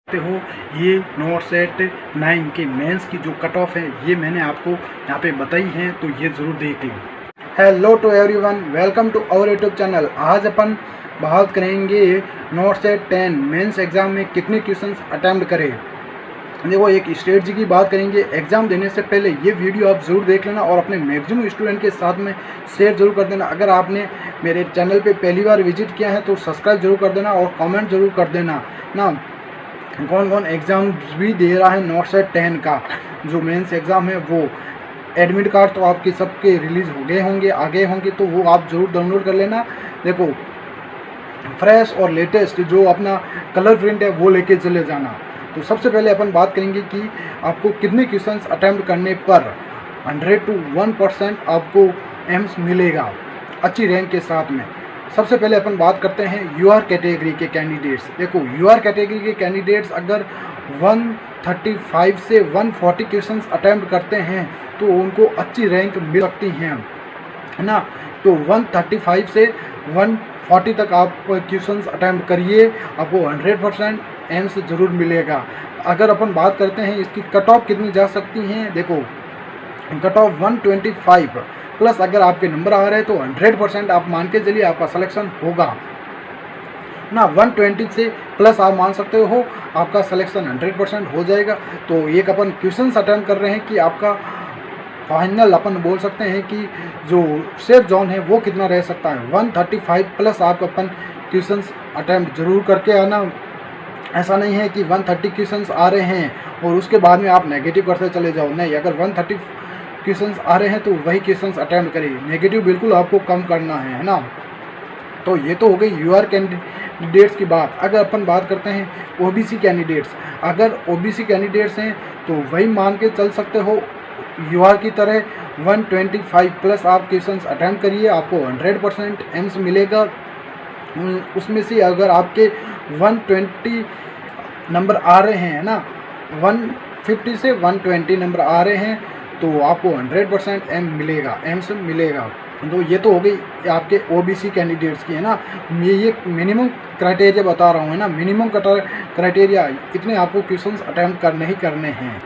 देखते हो ये नॉट सेट 9 के मेंस की जो कट ऑफ है ये मैंने आपको यहाँ पे बताई है, तो ये ज़रूर देख लो। Hello to everyone, welcome to our YouTube channel. आज अपन बात करेंगे नॉट सेट 10 मेंस एग्ज़ाम में कितने क्वेश्चंस अटैम्प्ट करें। देखो, एक स्ट्रेटजी की बात करेंगे। एग्ज़ाम देने से पहले ये वीडियो आप ज़रूर देख लेना और अपने मैक्सिमम स्टूडेंट के साथ में शेयर ज़रूर कर देना। अगर आपने मेरे चैनल पे पहली बार विजिट किया है तो सब्सक्राइब ज़रूर कर देना और कमेंट ज़रूर कर देना ना कौन कौन एग्ज़ाम भी दे रहा है नॉट सेट 10 का जो मेंस एग्ज़ाम है। वो एडमिट कार्ड तो आपके सबके रिलीज़ हो गए होंगे, आ गए होंगे, तो वो आप ज़रूर डाउनलोड कर लेना। देखो, फ्रेश और लेटेस्ट जो अपना कलर प्रिंट है वो लेके चले जाना। तो सबसे पहले अपन बात करेंगे कि आपको कितने क्वेश्चंस अटैम्प्ट करने पर 100 to 1% आपको एम्स मिलेगा अच्छी रैंक के साथ में। सबसे पहले अपन बात करते हैं यूआर कैटेगरी के कैंडिडेट्स। देखो, यूआर कैटेगरी के कैंडिडेट्स अगर 135 से 140 क्वेश्चंस अटैम्प्ट करते हैं तो उनको अच्छी रैंक मिल सकती हैं, है ना। तो 135 से 140 तक आप क्वेश्चंस अटैम्प्ट करिए, आपको 100% एम्स ज़रूर मिलेगा। अगर अपन बात करते हैं इसकी कट ऑफ कितनी जा सकती हैं, देखो कट ऑफ 125 प्लस अगर आपके नंबर आ रहे हैं तो 100% आप मान के चलिए आपका सिलेक्शन होगा ना। 120 से प्लस आप मान सकते हो आपका सिलेक्शन 100% हो जाएगा। तो एक अपन क्वेश्चंस अटेम्प्ट कर रहे हैं कि आपका फाइनल अपन बोल सकते हैं कि जो सेफ जोन है वो कितना रह सकता है। 135 प्लस आप अपन क्वेश्चंस अटेम्प्ट जरूर करके आना। ऐसा नहीं है कि 130 क्वेश्चंस आ रहे हैं और उसके बाद में आप नेगेटिव करते चले जाओ, नहीं। अगर 130 क्वेश्चंस आ रहे हैं तो वही क्वेश्चंस अटेम्प्ट करिए, नेगेटिव बिल्कुल आपको कम करना है ना। तो ये तो हो गई यूआर कैंडिडेट्स की बात। अगर अपन बात करते हैं ओबीसी कैंडिडेट्स, अगर ओबीसी कैंडिडेट्स हैं तो वही मान के चल सकते हो यूआर की तरह 125 प्लस आप क्वेश्चंस अटेम्प्ट करिए, आपको 100% एम्स मिलेगा। उसमें से अगर आपके 120 नंबर आ रहे हैं ना, 150 से 120 नंबर आ रहे हैं तो आपको 100% एम्स मिलेगा। तो ये तो हो गई आपके ओबीसी कैंडिडेट्स की, है ना। ये मिनिमम क्राइटेरिया बता रहा हूँ, है ना। मिनिमम क्राइटेरिया इतने आपको क्वेश्चंस अटेम्प्ट करने ही करने हैं।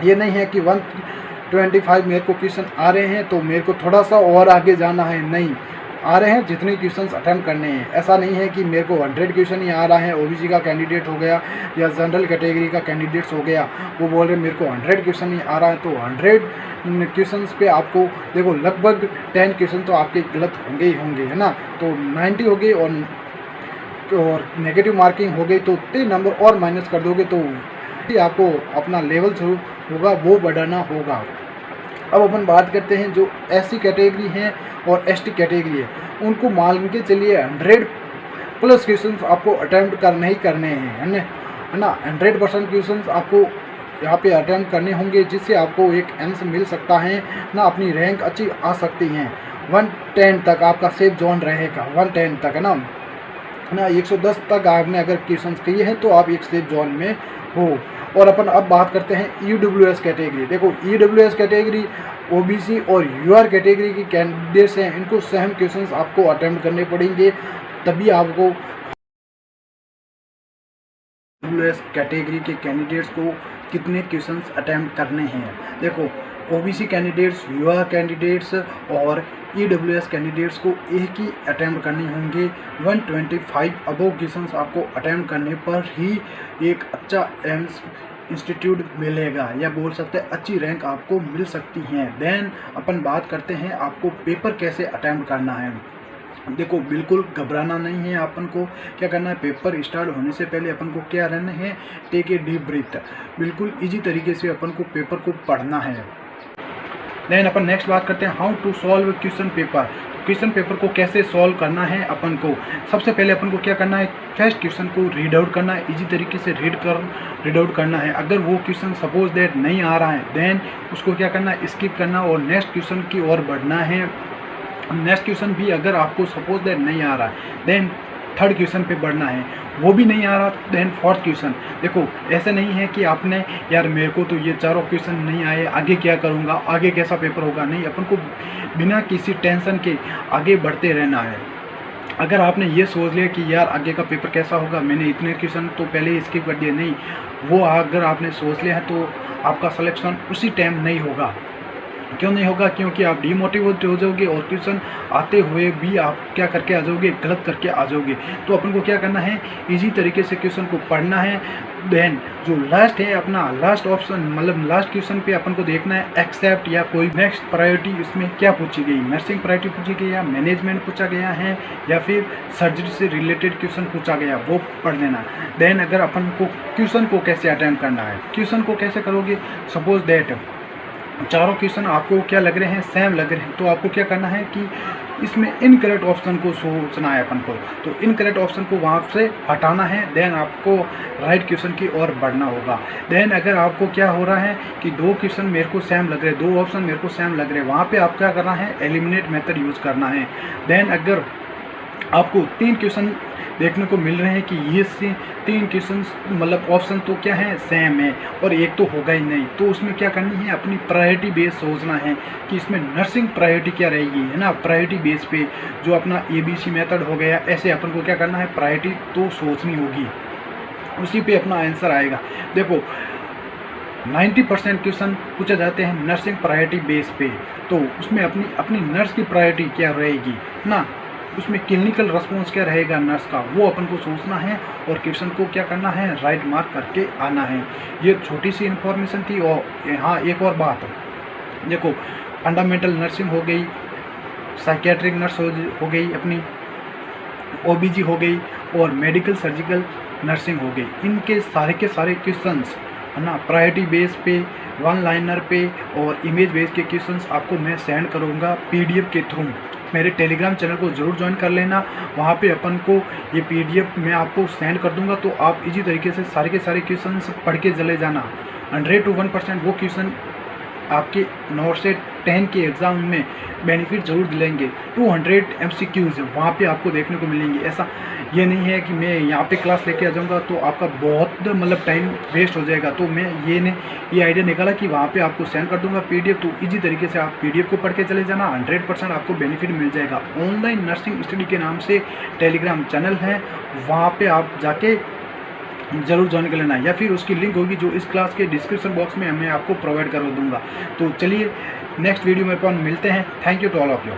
ये नहीं है कि 125 मेरे को क्वेश्चन आ रहे हैं तो मेरे को थोड़ा सा और आगे जाना है, नहीं। आ रहे हैं जितने क्वेश्चंस अटेम्प्ट करने हैं। ऐसा नहीं है कि मेरे को 100 क्वेश्चन ही आ रहा है, ओबीसी का कैंडिडेट हो गया या जनरल कैटेगरी का कैंडिडेट्स हो गया, वो बोल रहे मेरे को 100 क्वेश्चन ही आ रहा है। तो 100 क्वेश्चंस पे आपको देखो लगभग 10 क्वेश्चन तो आपके गलत होंगे ही होंगे, है ना। तो 90 हो गई और नेगेटिव मार्किंग हो गई तो 3 नंबर और माइनस कर दोगे तो आपको अपना लेवल जो होगा वो बढ़ाना होगा। अब अपन बात करते हैं जो एससी कैटेगरी हैं और एसटी कैटेगरी है, उनको मान के चलिए 100 प्लस क्वेश्चंस आपको अटेम्प्ट करने ही करने हैं, है ना। 100% क्वेश्चंस आपको यहाँ पे अटेम्प्ट करने होंगे जिससे आपको एक एम्स मिल सकता है ना, अपनी रैंक अच्छी आ सकती हैं। 110 तक आपका सेफ जोन रहेगा, 110 तक, है ना। 110 तक आपने अगर क्वेश्चंस किए हैं तो आप एक सेफ जोन में हो। और अपन अब बात करते हैं ईडब्ल्यूएस कैटेगरी। देखो, ईडब्ल्यूएस कैटेगरी ओबीसी और यूआर कैटेगरी की कैंडिडेट्स हैं, इनको सेम क्वेश्चंस आपको अटेम्प्ट करने पड़ेंगे, तभी आपको ईडब्ल्यूएस कैटेगरी के कैंडिडेट्स को कितने क्वेश्चंस अटेम्प्ट करने हैं। देखो, ओबीसी कैंडिडेट्स, यूआर कैंडिडेट्स और ईडब्ल्यूएस कैंडिडेट्स को एक ही अटेम्प्ट करने होंगे। 125 अबव क्वेश्चंस आपको अटेम्प्ट करने पर ही एक अच्छा एम्स इंस्टीट्यूट मिलेगा, या बोल सकते हैं अच्छी रैंक आपको मिल सकती है। देन अपन बात करते हैं आपको पेपर कैसे अटेम्प्ट करना है। देखो, बिल्कुल घबराना नहीं है। अपन को क्या करना है, पेपर स्टार्ट होने से पहले अपन को क्या रहना है, टेक ए डीप ब्रीथ। बिल्कुल इजी तरीके से अपन को पेपर को पढ़ना है। देन अपन नेक्स्ट बात करते हैं how to solve question paper. Question paper को कैसे सॉल्व करना है अपन को। सबसे पहले अपन को क्या करना है, फर्स्ट क्वेश्चन को रीड आउट करना है, इजी तरीके से रीड आउट करना है। अगर वो क्वेश्चन सपोज दैट नहीं आ रहा है देन उसको क्या करना है, स्किप करना और नेक्स्ट क्वेश्चन की ओर बढ़ना है। नेक्स्ट क्वेश्चन भी अगर आपको सपोज दैट नहीं आ रहा है देन थर्ड क्वेश्चन पे बढ़ना है, वो भी नहीं आ रहा देन फोर्थ क्वेश्चन। देखो, ऐसे नहीं है कि आपने यार मेरे को तो ये चारों क्वेश्चन नहीं आए, आगे क्या करूँगा, आगे कैसा पेपर होगा, नहीं। अपन को बिना किसी टेंशन के आगे बढ़ते रहना है। अगर आपने ये सोच लिया कि यार आगे का पेपर कैसा होगा, मैंने इतने क्वेश्चन तो पहले ही स्किप कर दिए, नहीं, वो अगर आपने सोच लिया है तो आपका सिलेक्शन उसी टाइम नहीं होगा। क्यों नहीं होगा? क्योंकि आप डीमोटिवेट हो जाओगे और क्वेश्चन आते हुए भी आप क्या करके आ जाओगे, गलत करके आ जाओगे। तो अपन को क्या करना है, इजी तरीके से क्वेश्चन को पढ़ना है। देन जो लास्ट है अपना लास्ट ऑप्शन, मतलब लास्ट क्वेश्चन पे अपन को देखना है एक्सेप्ट या कोई नेक्स्ट प्रायोरिटी इसमें क्या पूछी गई, नर्सिंग प्रायोरिटी पूछी गई या मैनेजमेंट पूछा गया है या फिर सर्जरी से रिलेटेड क्वेश्चन पूछा गया, वो पढ़ लेना। देन अगर अपन को क्वेश्चन को कैसे अटेम्प्ट करना है, क्वेश्चन को कैसे करोगे, सपोज दैट चारों क्वेश्चन आपको क्या लग रहे हैं, सेम लग रहे हैं, तो आपको क्या करना है कि इसमें इनकरेक्ट ऑप्शन को सोचना है अपन को। तो इनकरेक्ट ऑप्शन को वहाँ से हटाना है, देन आपको राइट क्वेश्चन की ओर बढ़ना होगा। देन अगर आपको क्या हो रहा है कि दो क्वेश्चन मेरे को सेम लग रहे हैं, दो ऑप्शन मेरे को सेम लग रहे हैं, वहाँ पे आप क्या करना है, एलिमिनेट मेथड यूज़ करना है। देन अगर आपको तीन क्वेश्चन देखने को मिल रहे हैं कि ये से तीन क्वेश्चन मतलब ऑप्शन तो क्या है, सेम है, और एक तो होगा ही नहीं, तो उसमें क्या करनी है, अपनी प्रायोरिटी बेस सोचना है कि इसमें नर्सिंग प्रायोरिटी क्या रहेगी, है ना। प्रायोरिटी बेस पे जो अपना ABC मेथड हो गया, ऐसे अपन को क्या करना है, प्रायोरिटी तो सोचनी होगी, उसी पे अपना आंसर आएगा। देखो 90% क्वेश्चन पूछे जाते हैं नर्सिंग प्रायोरिटी बेस पे, तो उसमें अपनी नर्स की प्रायोरिटी क्या रहेगी ना, उसमें क्लिनिकल रिस्पॉन्स क्या रहेगा नर्स का, वो अपन को सोचना है और क्वेश्चन को क्या करना है, राइट मार्क करके आना है। ये छोटी सी इन्फॉर्मेशन थी। और हाँ, एक और बात, देखो फंडामेंटल नर्सिंग हो गई, साइकेट्रिक नर्स हो गई, अपनी OBG हो गई और मेडिकल सर्जिकल नर्सिंग हो गई, इनके सारे के सारे क्वेश्चंस है ना प्रायोरिटी बेस पे, वन लाइनर पे और इमेज बेस के क्वेश्चंस आपको मैं सेंड करूँगा PDF के थ्रू। मेरे टेलीग्राम चैनल को ज़रूर ज्वाइन कर लेना, वहाँ पे अपन को ये PDF मैं आपको सेंड कर दूँगा, तो आप इजी तरीके से सारे के सारे क्वेश्चंस पढ़ के चले जाना। 100 to 1% वो क्वेश्चन आपके 9 से 10 के एग्ज़ाम में बेनिफिट ज़रूर दिलाएंगे। 200 MCQs वहाँ पे आपको देखने को मिलेंगे। ऐसा ये नहीं है कि मैं यहाँ पे क्लास लेके आ जाऊँगा तो आपका बहुत मतलब टाइम वेस्ट हो जाएगा, तो मैं ये आइडिया निकाला कि वहाँ पे आपको सेंड कर दूँगा PDF, तो इजी तरीके से आप PDF को पढ़ के चले जाना, 100% आपको बेनिफिट मिल जाएगा। ऑनलाइन नर्सिंग स्टडी के नाम से टेलीग्राम चैनल है, वहाँ पर आप जाके ज़रूर ज्वाइन कर लेना, या फिर उसकी लिंक होगी जो इस क्लास के डिस्क्रिप्शन बॉक्स में मैं आपको प्रोवाइड करवा दूँगा। तो चलिए नेक्स्ट वीडियो में अपन मिलते हैं। Thank you to all of you.